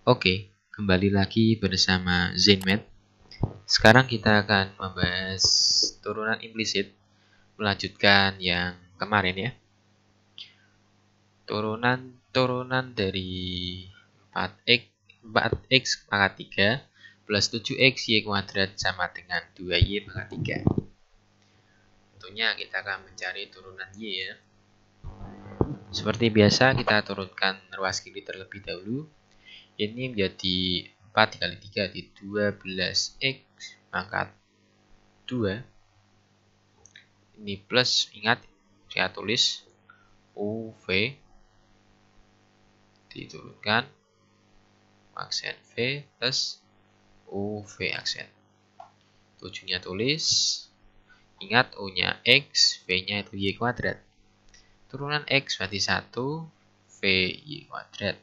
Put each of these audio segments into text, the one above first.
Oke, kembali lagi bersama ZenMath. Sekarang kita akan membahas turunan implisit, melanjutkan yang kemarin ya. Turunan dari 4x pangkat 3 plus 7x y kuadrat sama dengan 2y pangkat 3. Tentunya kita akan mencari turunan y ya. Seperti biasa kita turunkan ruas kiri terlebih dahulu. Ini menjadi 4 dikali 3 di 12x pangkat 2. Ini plus, ingat saya tulis UV diturunkan aksen V plus UV aksen. 7-nya tulis, ingat U-nya X, V-nya itu Y kuadrat. Turunan X berarti 1 V Y kuadrat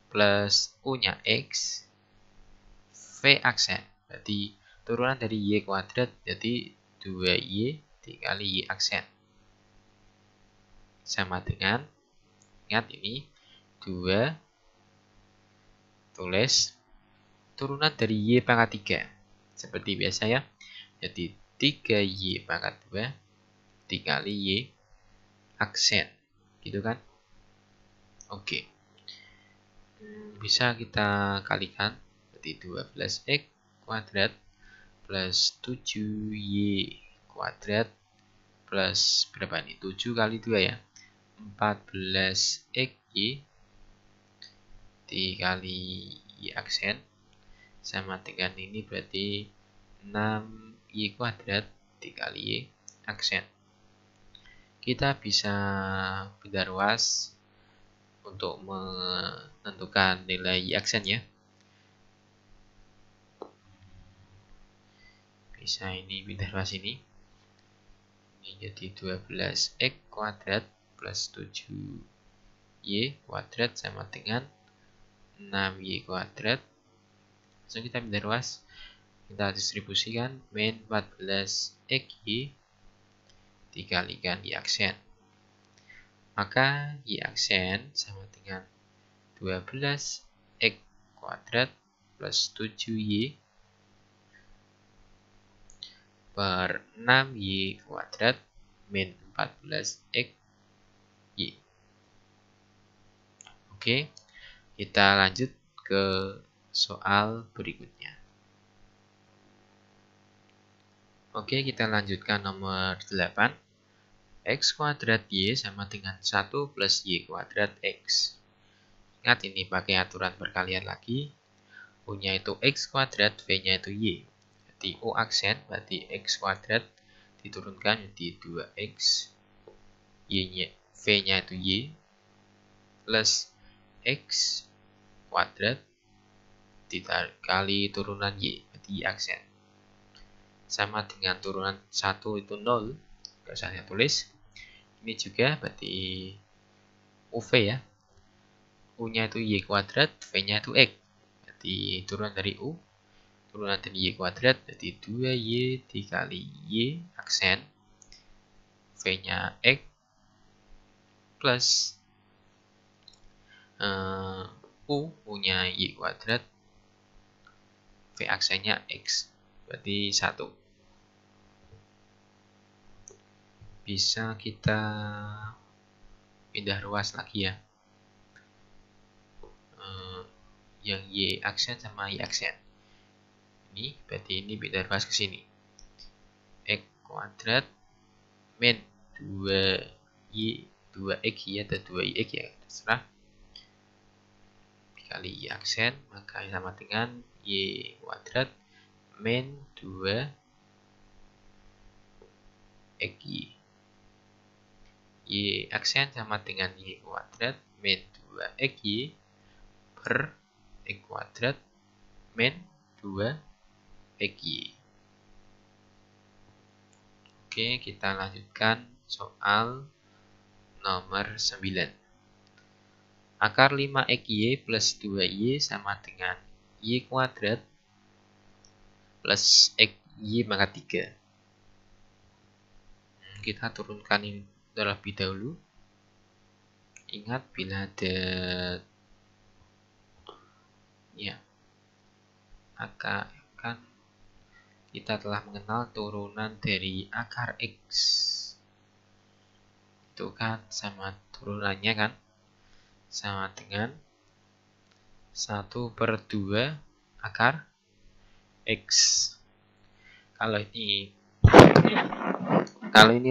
plus U-nya X, V aksen berarti turunan dari Y kuadrat jadi 2Y dikali Y aksen sama dengan, ingat ini 2 tulis turunan dari Y pangkat 3 seperti biasa ya, jadi 3Y pangkat 2 dikali Y aksen gitu kan. Oke, bisa kita kalikan, jadi 12x kuadrat plus 7y kuadrat plus berapa nih, 7 kali 2 ya, 14xy dikali y aksen sama dengan ini berarti 6y kuadrat dikali y aksen. Kita bisa pindah ruas untuk menentukan nilai y aksen ya. Bisa ini pindah ruas ini jadi 12x kuadrat plus 7y kuadrat sama dengan 6y kuadrat. Langsung kita pindah ruas, kita distribusikan min 14xy dikalikan y aksen, maka y aksen sama dengan 12x kuadrat plus 7y per 6y kuadrat min 14xy. Oke, kita lanjut ke soal berikutnya. Oke, kita lanjutkan nomor 8. X kuadrat Y sama dengan 1 plus Y kuadrat X. Ingat ini pakai aturan perkalian lagi. U-nya itu X kuadrat, V-nya itu Y. Jadi U aksen berarti X kuadrat diturunkan jadi 2X. V-nya itu Y plus X kuadrat dikali turunan Y, berarti Y aksen. Sama dengan turunan 1 itu 0. Gak usah saya tulis. Ini juga berarti UV ya. U-nya itu Y kuadrat, V-nya itu X. Berarti turunan dari U, turunan dari Y kuadrat, berarti 2Y dikali Y aksen. V-nya X plus U-nya Y kuadrat, V aksennya X. Berarti 1. Bisa kita pindah ruas lagi ya. Yang Y aksen sama Y aksen. Ini berarti ini pindah ruas ke sini. X kuadrat min 2x ya atau 2x ya, terserah. Dikali Y aksen, maka sama dengan Y kuadrat min 2xy. Y aksen sama dengan Y kuadrat min 2xy per X kuadrat min 2xy. Oke, kita lanjutkan soal nomor 9. Akar 5xy plus 2y sama dengan y kuadrat plus xy pangkat 3. Kita turunkan ini terlebih dahulu. Ingat bila ada Ya, kan kita telah mengenal turunan dari akar X. Itu kan sama turunannya kan sama dengan 1/2 akar X. Kalau ini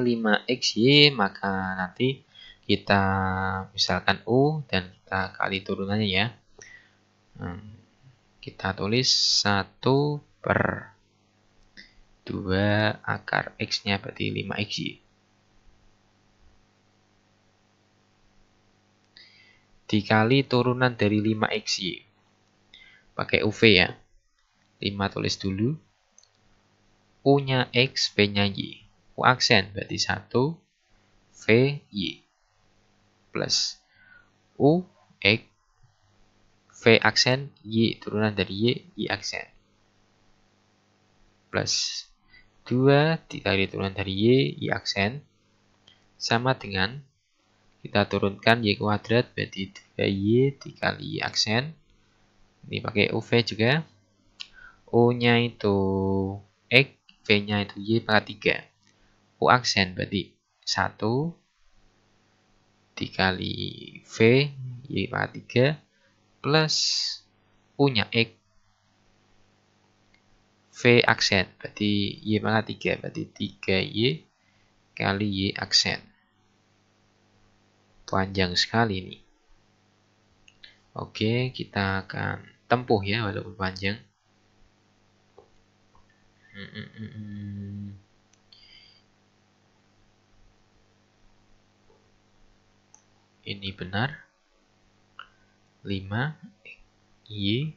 5xy, maka nanti kita misalkan U dan kita kali turunannya ya. Kita tulis 1/2 akar X-nya berarti 5xy. Dikali turunan dari 5xy. Pakai UV ya. 5 tulis dulu. U-nya X, V-nya Y. U aksen berarti 1, V, Y. Plus U, X, V aksen, Y turunan dari Y aksen. Plus 2 dikali turunan dari Y aksen. Sama dengan kita turunkan Y kuadrat berarti 2Y dikali Y aksen. Ini pakai UV juga. U-nya itu X, V-nya itu Y pangkat 3. U aksen berarti 1 dikali V, Y pangkat 3. Plus U-nya X, V aksen berarti Y pangkat 3. Berarti 3Y kali Y aksen. Panjang sekali ini. Oke, kita akan tempuh ya walaupun panjang. Ini benar. 5Y.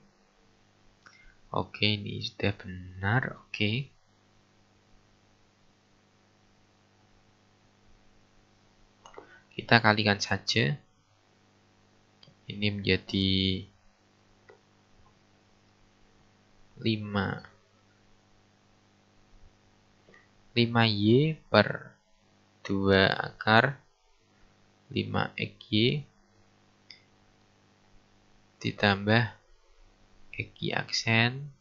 Oke, ini sudah benar. Oke. Kita kalikan saja. Ini menjadi 5Y per 2 akar 5xy ditambah xy aksen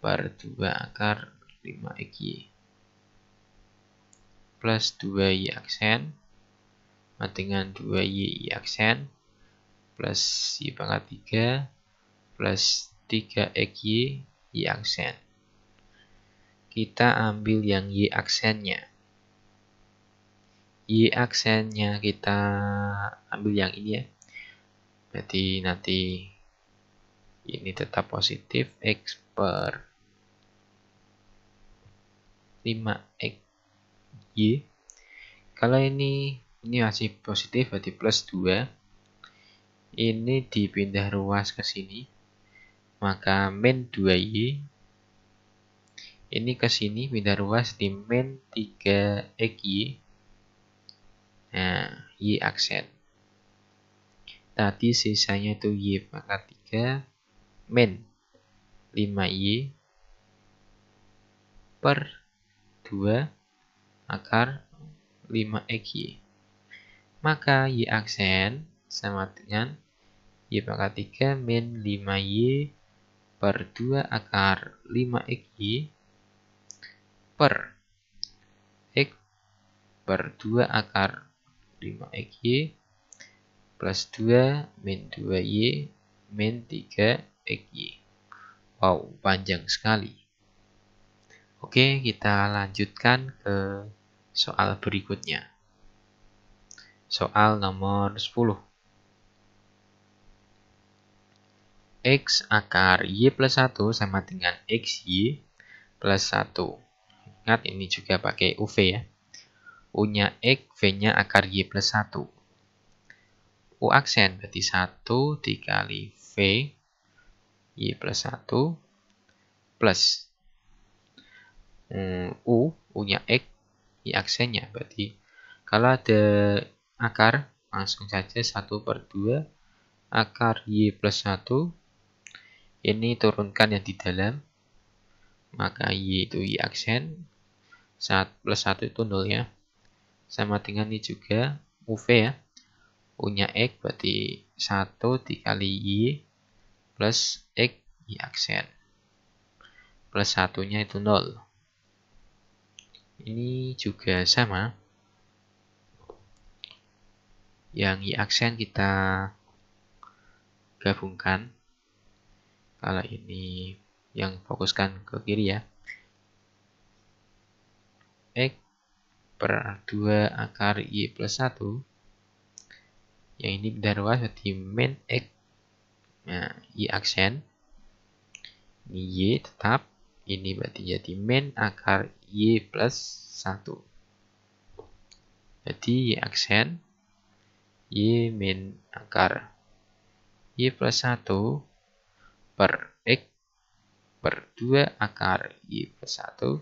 per 2 akar 5xy plus 2y aksen dengan 2y aksen plus y pangkat 3 plus 3xy y aksen. Kita ambil yang y aksennya. Y aksennya kita ambil yang ini ya. Berarti nanti ini tetap positif X per 5xy. Kalau ini masih positif berarti plus 2. Ini dipindah ruas ke sini. Maka min 2y. Ini ke sini pindah ruas di min 3xy. Nah, y aksen. Tadi sisanya itu y pangkat 3 min 5y per 2 akar 5xy. Maka y aksen sama dengan y pangkat 3 min 5y per 2 akar 5xy per x per 2 akar 5xy plus 2 min 2y min 3xy. Wow, panjang sekali. Oke, kita lanjutkan ke soal berikutnya. Soal nomor 10. X akar y plus 1 sama dengan xy plus 1. Ingat ini juga pakai UV ya. U-nya X, V-nya akar y plus 1. U aksen berarti 1 dikali V Y plus 1 plus U-nya X, Y aksennya berarti kalau ada akar langsung saja 1/2 akar Y plus 1. Ini turunkan yang di dalam, maka Y itu Y aksen, plus 1 itu 0 ya. Sama dengan ini juga UV ya. U-nya X berarti 1 dikali Y plus X Y aksen. Plus 1-nya itu 0. Ini juga sama. Yang Y aksen kita gabungkan. Kalau ini yang fokuskan ke kiri ya. X per 2 akar Y plus 1. Yang ini beda ruas berarti min X. Nah, Y aksen. Ini Y tetap. Ini berarti jadi min akar Y plus 1. Jadi Y aksen. Y min akar Y plus 1 per X per 2 akar Y plus 1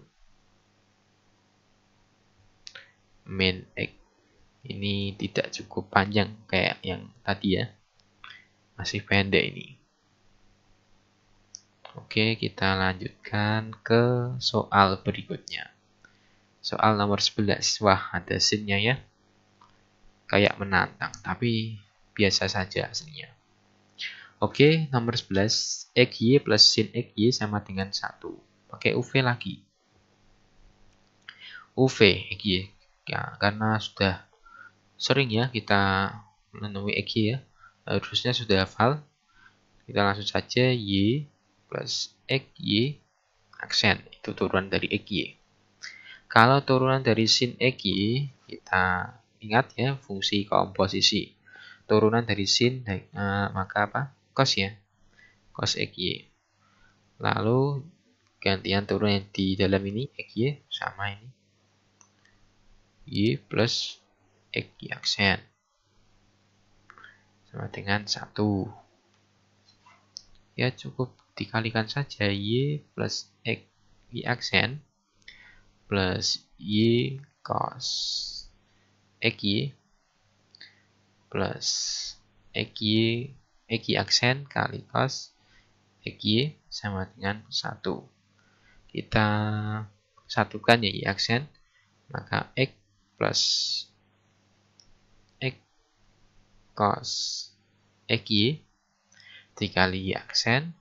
min X. Ini tidak cukup panjang kayak yang tadi ya. Masih pendek ini. Oke, kita lanjutkan ke soal berikutnya. Soal nomor 11. Wah, ada sin-nya ya. Kayak menantang, tapi biasa saja aslinya. Oke, nomor 11. XY plus sin XY sama dengan 1. Pakai UV lagi. UV XY. Ya, karena sudah sering ya kita menemui XY ya. Harusnya sudah hafal. Kita langsung saja Y plus XY aksen. Itu turunan dari XY. Kalau turunan dari sin XY, kita ingat ya fungsi komposisi. Turunan dari sin, maka apa? Cos ya. Cos XY. Lalu gantian turunan di dalam ini XY sama ini. Y plus XY aksen. Sama dengan 1. Ya cukup dikalikan saja Y plus XY aksen plus Y cos XY plus XY aksen kali cos XY sama dengan 1. Kita satukan ya Y aksen, maka X plus X cos XY dikali Y aksen.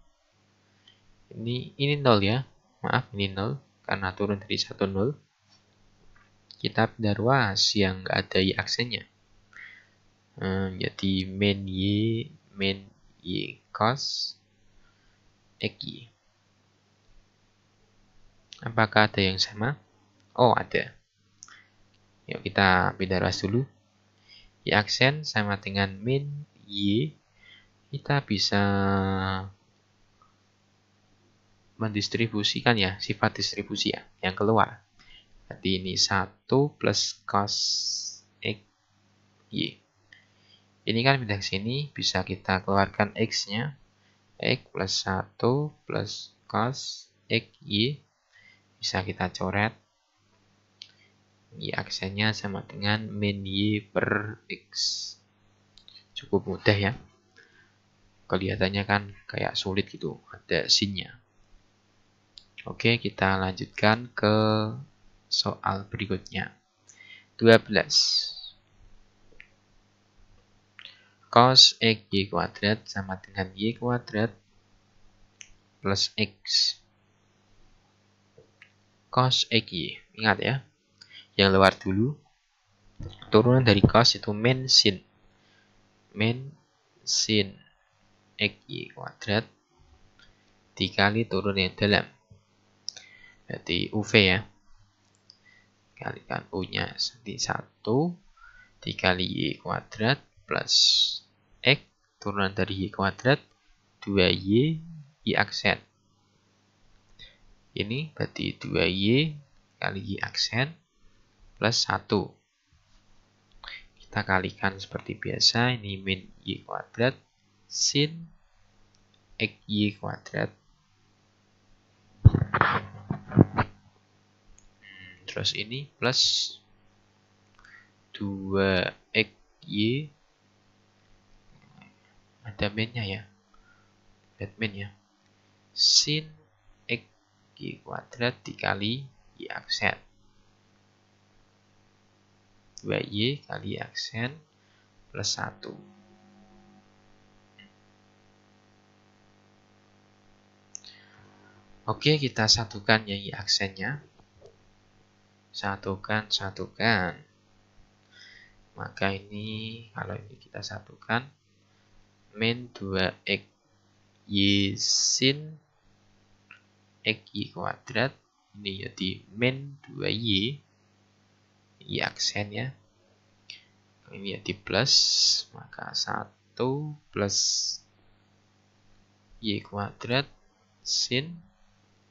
Ini 0 ya. Maaf, ini 0 karena turun dari 1 0. Kita pindah ruas yang nggak ada Y aksennya. Jadi min Y cos XY. Apakah ada yang sama? Oh, ada. Yuk kita pindah ruas dulu. Y aksen sama dengan min Y. Kita bisa mendistribusikan ya, sifat distribusi ya, yang keluar. Jadi ini 1 plus cos XY. Ini kan pindah ke sini, bisa kita keluarkan X-nya. X plus 1 plus cos XY. Bisa kita coret. Y aksennya sama dengan min Y per X. Cukup mudah ya. Kelihatannya kan kayak sulit gitu, ada sin-nya. Oke, kita lanjutkan ke soal berikutnya. 12. Cos XY kuadrat sama dengan Y kuadrat plus X. Cos XY. Ingat ya. Yang luar dulu. Turunan dari cos itu min sin. Min sin XY kuadrat dikali turun yang dalam. Berarti UV ya. Kalikan U-nya jadi 1 dikali Y kuadrat plus X turunan dari Y kuadrat 2Y Y aksen. Ini berarti 2Y kali Y aksen plus 1. Kita kalikan seperti biasa. Ini min Y kuadrat sin XY kuadrat. Terus ini plus 2XY. Ada minnya ya. Min ya. Sin XY kuadrat dikali Y aksen. 2Y kali Y aksen plus 1. Oke, kita satukan ya Y aksennya. Satukan. Maka ini, kalau ini kita satukan, min 2x Y sin X Y kuadrat. Ini jadi min 2Y. Y aksen ya. Ini jadi plus, maka 1 plus Y kuadrat sin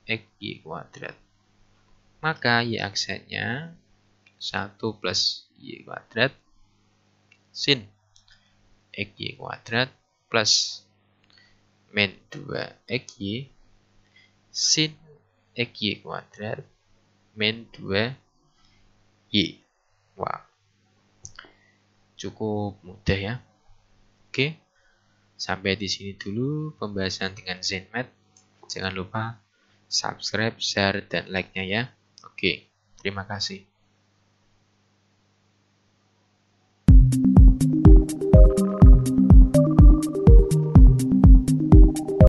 X Y kuadrat. Maka Y aksennya 1 plus Y kuadrat sin X Y kuadrat plus min 2XY sin X Y kuadrat min 2Y. Wah, cukup mudah ya. Oke, sampai di sini dulu pembahasan dengan ZenMath. Jangan lupa subscribe, share, dan like-nya ya. Oke, terima kasih.